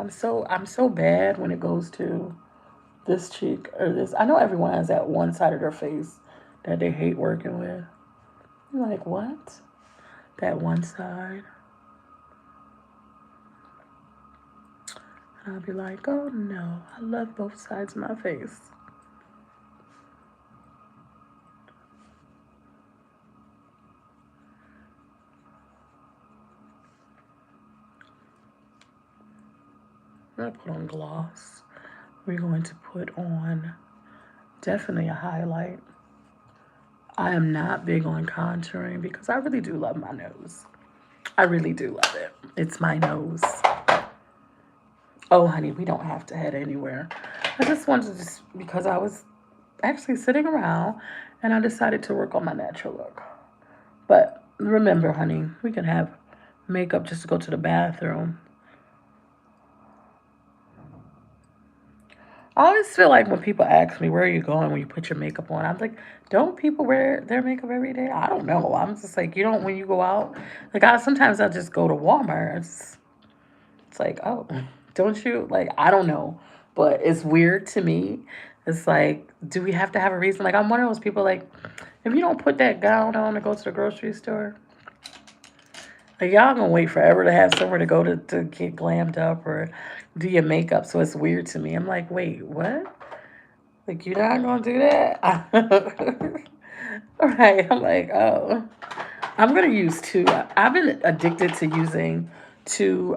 I'm so bad when it goes to this cheek or this. I know everyone has that one side of their face that they hate working with. I'm like, what? That one side. And I'll be like, oh no, I love both sides of my face. I'm gonna put on gloss. We're going to put on definitely a highlight. I am not big on contouring because I really do love my nose. I really do love it. It's my nose. Oh, honey, we don't have to head anywhere. I just wanted to just because I was actually sitting around and I decided to work on my natural look. But remember, honey, we can have makeup just to go to the bathroom. I always feel like when people ask me, where are you going when you put your makeup on? I'm like, don't people wear their makeup every day? I don't know. I'm just like, you don't when you go out. Like, sometimes I just go to Walmart. It's like, oh, don't you? Like, I don't know. But it's weird to me. It's like, do we have to have a reason? Like, I'm one of those people, like, if you don't put that gown on to go to the grocery store, like, y'all gonna wait forever to have somewhere to go to get glammed up or do your makeup. So it's weird to me. I'm like, wait, what? Like, you're not gonna do that? All right. I'm like, oh. I'm gonna use two. I've been addicted to using two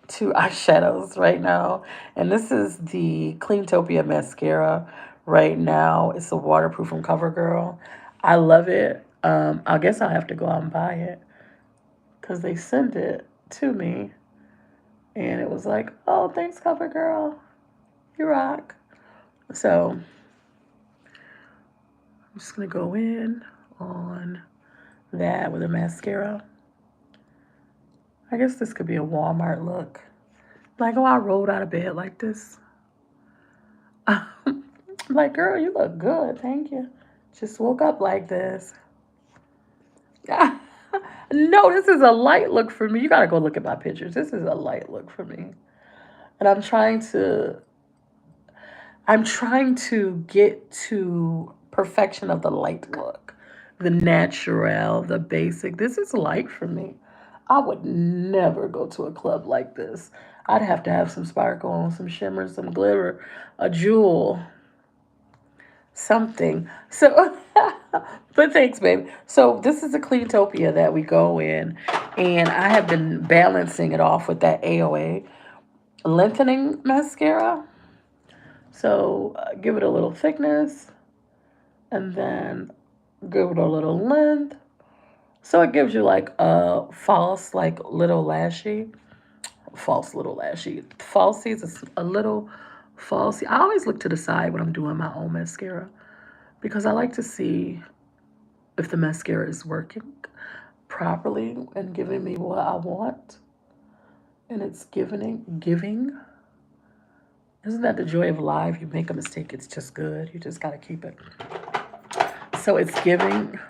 two eyeshadows right now. And this is the Cleantopia mascara right now. It's a waterproof from CoverGirl. I love it. I guess I'll have to go out and buy it because they sent it to me. And it was like, oh, thanks, CoverGirl. You rock. So I'm just going to go in on that with a mascara. I guess this could be a Walmart look. Like, oh, I rolled out of bed like this. I'm like, girl, you look good. Thank you. Just woke up like this. No, this is a light look for me. You got to go look at my pictures. This is a light look for me. And I'm trying to get to perfection of the light look, the natural, the basic. This is light for me. I would never go to a club like this. I'd have to have some sparkle on, some shimmer, some glitter, a jewel, something. So, but thanks, babe. So this is a Cleantopia that we go in, and I have been balancing it off with that AOA lengthening mascara. So give it a little thickness and then give it a little length. So it gives you like a false, like little lashy. False little lashy. Falsies is a little falsy. I always look to the side when I'm doing my own mascara because I like to see if the mascara is working properly and giving me what I want. And it's giving. Isn't that the joy of life? You make a mistake, it's just good. You just gotta keep it. So it's giving.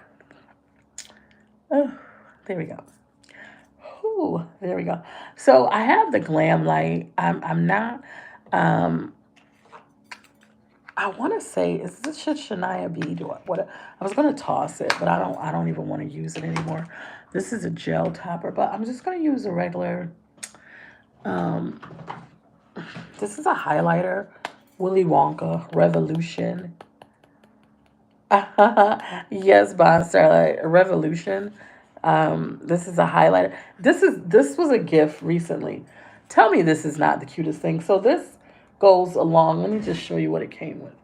Oh, there we go. Ooh, there we go. So I have the glam light. I'm not. Um, I want to say is this shit Shania bead or what? I was gonna toss it, but I don't even want to use it anymore. This is a gel topper, but I'm just gonna use a regular. Um, this is a highlighter, Willy Wonka Revolution. Yes, Bond Starlight Revolution. This is a highlighter. This was a gift recently. Tell me this is not the cutest thing. So this goes along. Let me just show you what it came with.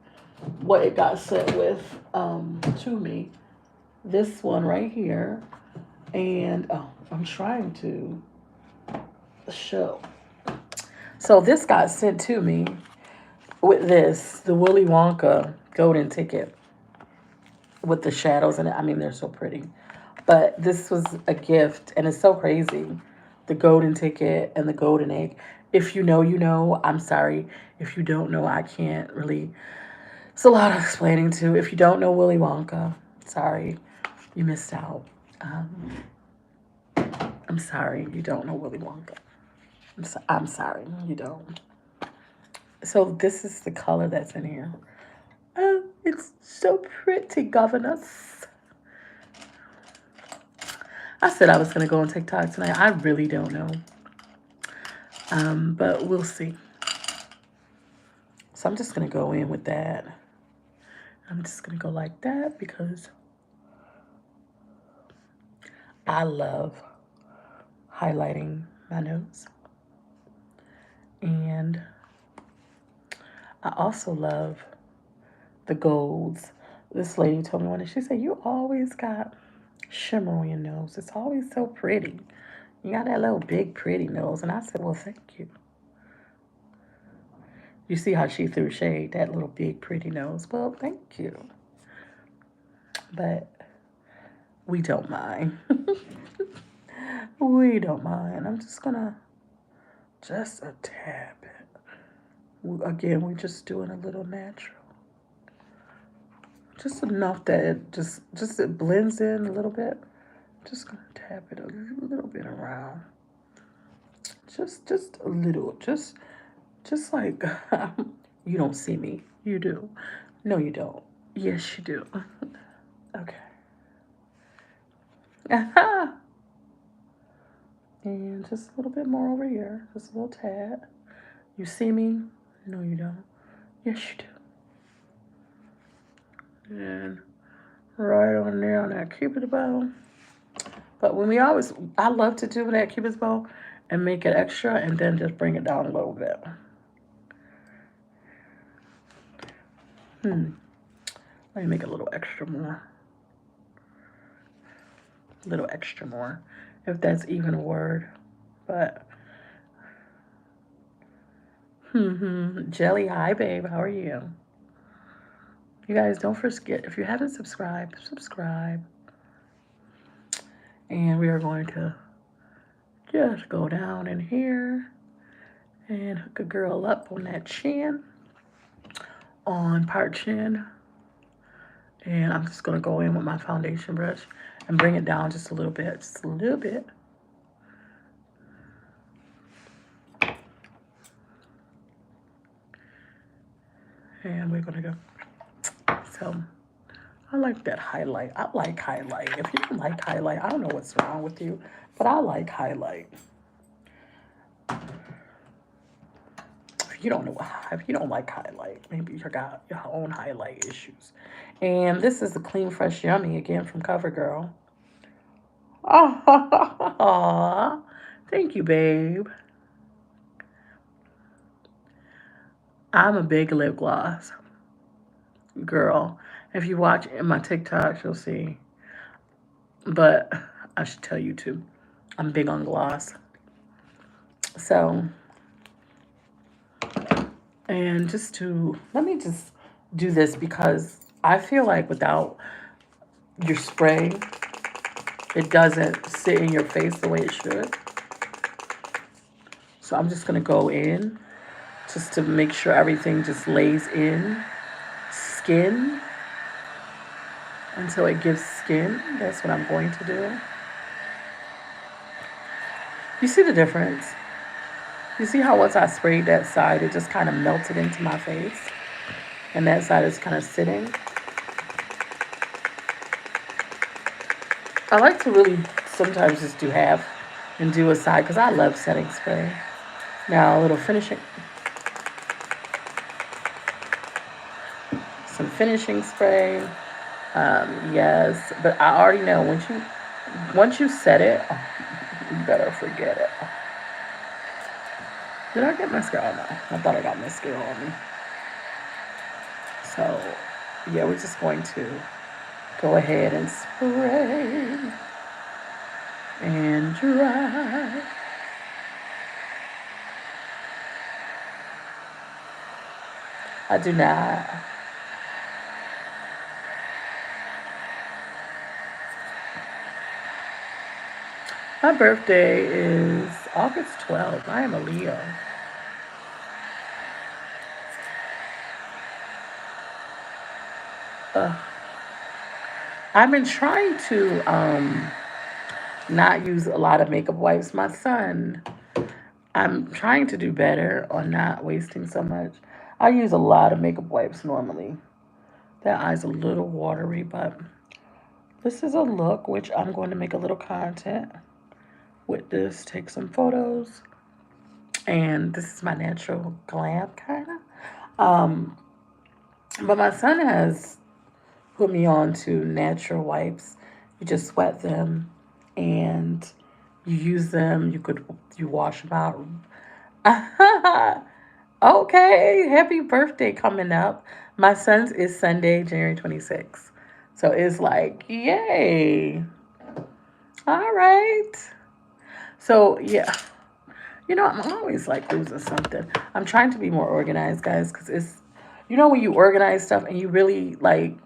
What it got sent with to me. This one right here. And oh, I'm trying to show. So this got sent to me with this, the Willy Wonka golden ticket with the shadows in it. I mean, they're so pretty. But this was a gift, and it's so crazy. The golden ticket and the golden egg. If you know, you know. I'm sorry. If you don't know, I can't really. It's a lot of explaining to. If you don't know Willy Wonka, sorry, you missed out. Um, I'm sorry, you don't know Willy Wonka. I'm sorry, you don't. So this is the color that's in here. Oh, it's so pretty, governess. I said I was gonna go on TikTok tonight. I really don't know. But we'll see. So I'm just gonna go in with that. I'm just gonna go like that because I love highlighting my nose. And I also love the golds. This lady told me one day, she said, "You always got shimmer on your nose. It's always so pretty. You got that little big pretty nose." And I said, "Well, thank you." You see how she threw shade, that little big pretty nose. Well, thank you. But we don't mind. We don't mind. I'm just gonna just a tad bit. Again, we're just doing a little natural. Just enough that it just it blends in a little bit. Just gonna tap it a little bit around. Just a little. Just like you don't see me. You do. No, you don't. Yes, you do. Okay. And just a little bit more over here. Just a little tad. You see me? No, you don't. Yes, you do. And right on there on that cupid bow. But I love to do that cupid's bow and make it extra and then just bring it down a little bit. Let me make a little extra more. A little extra more, if that's even a word. But, Jelly, hi, babe. How are you? You guys, don't forget, if you haven't subscribed, subscribe. And we are going to just go down in here and hook a girl up on that chin, on part chin. And I'm just going to go in with my foundation brush and bring it down just a little bit, just a little bit. And we're going to go. So I like that highlight. I like highlight. If you don't like highlight, I don't know what's wrong with you, but I like highlight. If you don't like highlight, maybe you got your own highlight issues. And this is the Clean Fresh Yummy again from CoverGirl. Oh, thank you, babe. I'm a big lip gloss girl. If you watch my TikToks, you'll see. But I should tell you too. I'm big on gloss. So, and let me just do this because I feel like without your spray, it doesn't sit in your face the way it should. So I'm just going to go in just to make sure everything just lays in skin until it gives skin. That's what I'm going to do. You see the difference? You see how once I sprayed that side, it just kind of melted into my face? And that side is kind of sitting. I like to really sometimes just do half and do a side because I love setting spray. Now a little finishing. Some finishing spray. Yes, but I already know once you set it, you better forget it. Did I get mascara? No, I thought I got mascara on me. So, yeah, we're just going to go ahead and spray and dry. I do not. My birthday is August 12th. I am a Leo. I've been trying to not use a lot of makeup wipes. My son I'm trying to do better on not wasting so much. I use a lot of makeup wipes normally. That eye's a little watery, but this is a look which I'm going to make a little content with this, take some photos, and this is my natural glam kind of. But my son has put me on to natural wipes. You just sweat them and you use them. You wash them out. Okay, happy birthday coming up. My son's is Sunday, January 26th. So it's like, yay. All right. So yeah, I'm always like losing something. I'm trying to be more organized, guys, because when you organize stuff and you really like,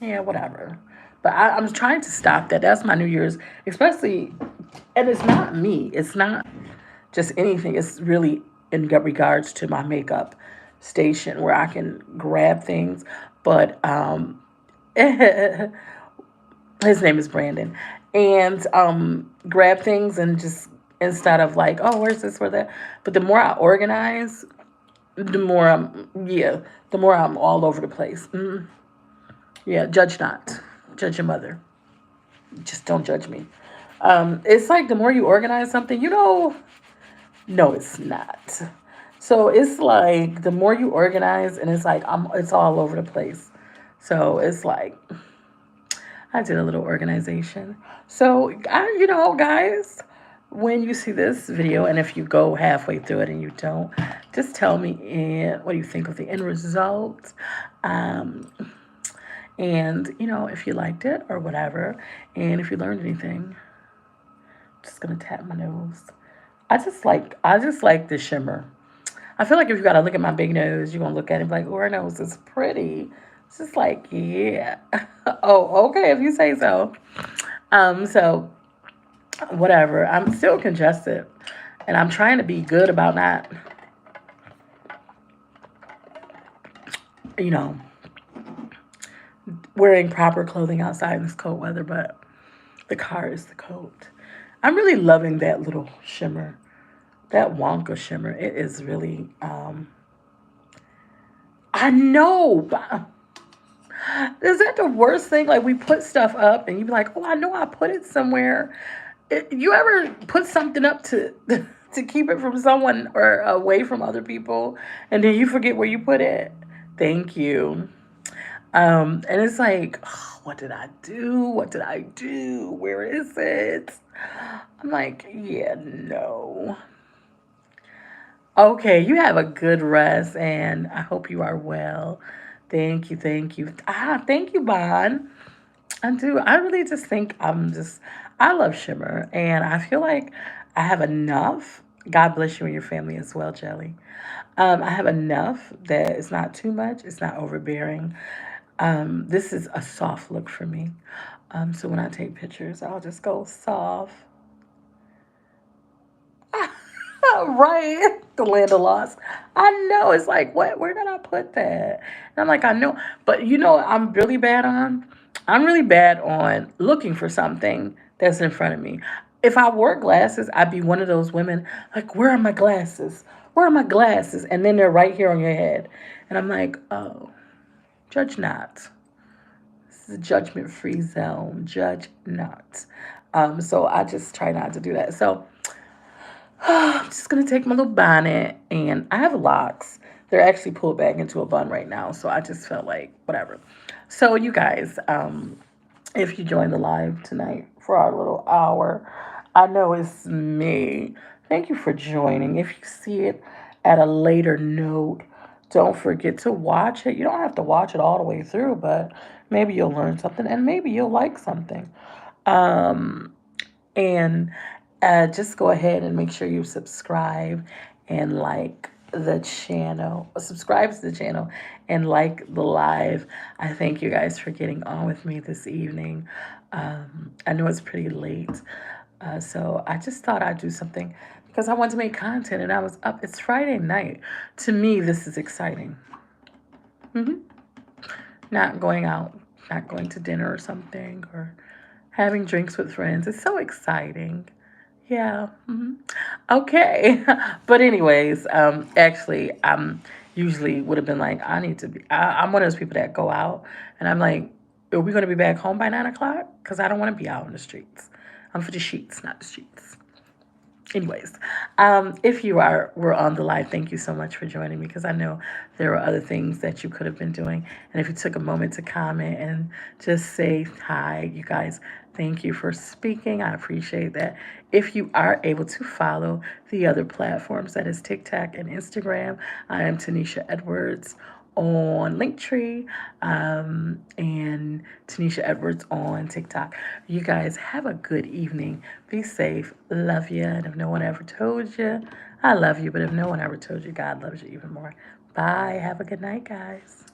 yeah, whatever. But I'm trying to stop that. That's my New Year's, especially, and it's not me. It's not just anything. It's really in regards to my makeup station where I can grab things. But his name is Brandon, and grab things and just instead of like, oh, where's this, where that. But the more I organize, the more I'm all over the place. Yeah, judge not, judge your mother. Just don't judge me. It's like the more you organize something, no, it's not. So it's like the more you organize, and it's like it's all over the place. So it's like I did a little organization. So guys, when you see this video, and if you go halfway through it and you don't, just tell me what do you think of the end result. Um, and if you liked it or whatever, and if you learned anything, just gonna tap my nose. I just like the shimmer. I feel like if you gotta look at my big nose, you're gonna look at it and be like, oh, her nose is pretty. It's just like, yeah. Oh, okay, if you say so. So whatever. I'm still congested. And I'm trying to be good about not, you know, wearing proper clothing outside in this cold weather, but the car is the coat. I'm really loving that little shimmer. That Wonka shimmer. It is really I know, but is that the worst thing? Like we put stuff up and you be like, oh, I know I put it somewhere. You ever put something up to to keep it from someone or away from other people, and then you forget where you put it? Thank you. And it's like, oh, what did I do? What did I do? Where is it? I'm like, yeah, no. Okay, you have a good rest, and I hope you are well. Thank you, thank you. Thank you, Bon. I do. I really just think I love Shimmer, and I feel like I have enough. God bless you and your family as well, Jelly. I have enough that it's not too much, it's not overbearing. This is a soft look for me. So when I take pictures, I'll just go soft. Right, the land of lost. I know. It's like, what? Where did I put that? And I'm like, I know, but I'm really bad on looking for something that's in front of me. If I wore glasses, I'd be one of those women like, where are my glasses? Where are my glasses? And then they're right here on your head, and I'm like, oh, judge not. This is a judgment-free zone. Judge not. So I just try not to do that. So I'm just gonna take my little bonnet, and I have locks. They're actually pulled back into a bun right now, so I just felt like whatever. So you guys, if you joined the live tonight for our little hour, I know it's me. Thank you for joining. If you see it at a later note, don't forget to watch it. You don't have to watch it all the way through, but maybe you'll learn something, and maybe you'll like something. Um, and just go ahead and make sure you subscribe and like the channel. Subscribe to the channel and like the live. I thank you guys for getting on with me this evening. I know it's pretty late. So I just thought I'd do something because I want to make content and I was up. It's Friday night. To me, this is exciting. hmm Not going out, not going to dinner or something, or having drinks with friends. It's so exciting. Yeah. Okay. But anyways, actually, usually would have been like, I need to be. I'm one of those people that go out, and I'm like, are we going to be back home by 9 o'clock? Because I don't want to be out in the streets. I'm for the sheets, not the streets. Anyways, if you were on the live, thank you so much for joining me because I know there were other things that you could have been doing. And if you took a moment to comment and just say hi, you guys, thank you for speaking. I appreciate that. If you are able to follow the other platforms, that is TikTok and Instagram, I am Tanisha Edwards on Linktree, and Tanisha Edwards on TikTok. You guys have a good evening. Be safe. Love you. And if no one ever told you, I love you. But if no one ever told you, God loves you even more. Bye. Have a good night, guys.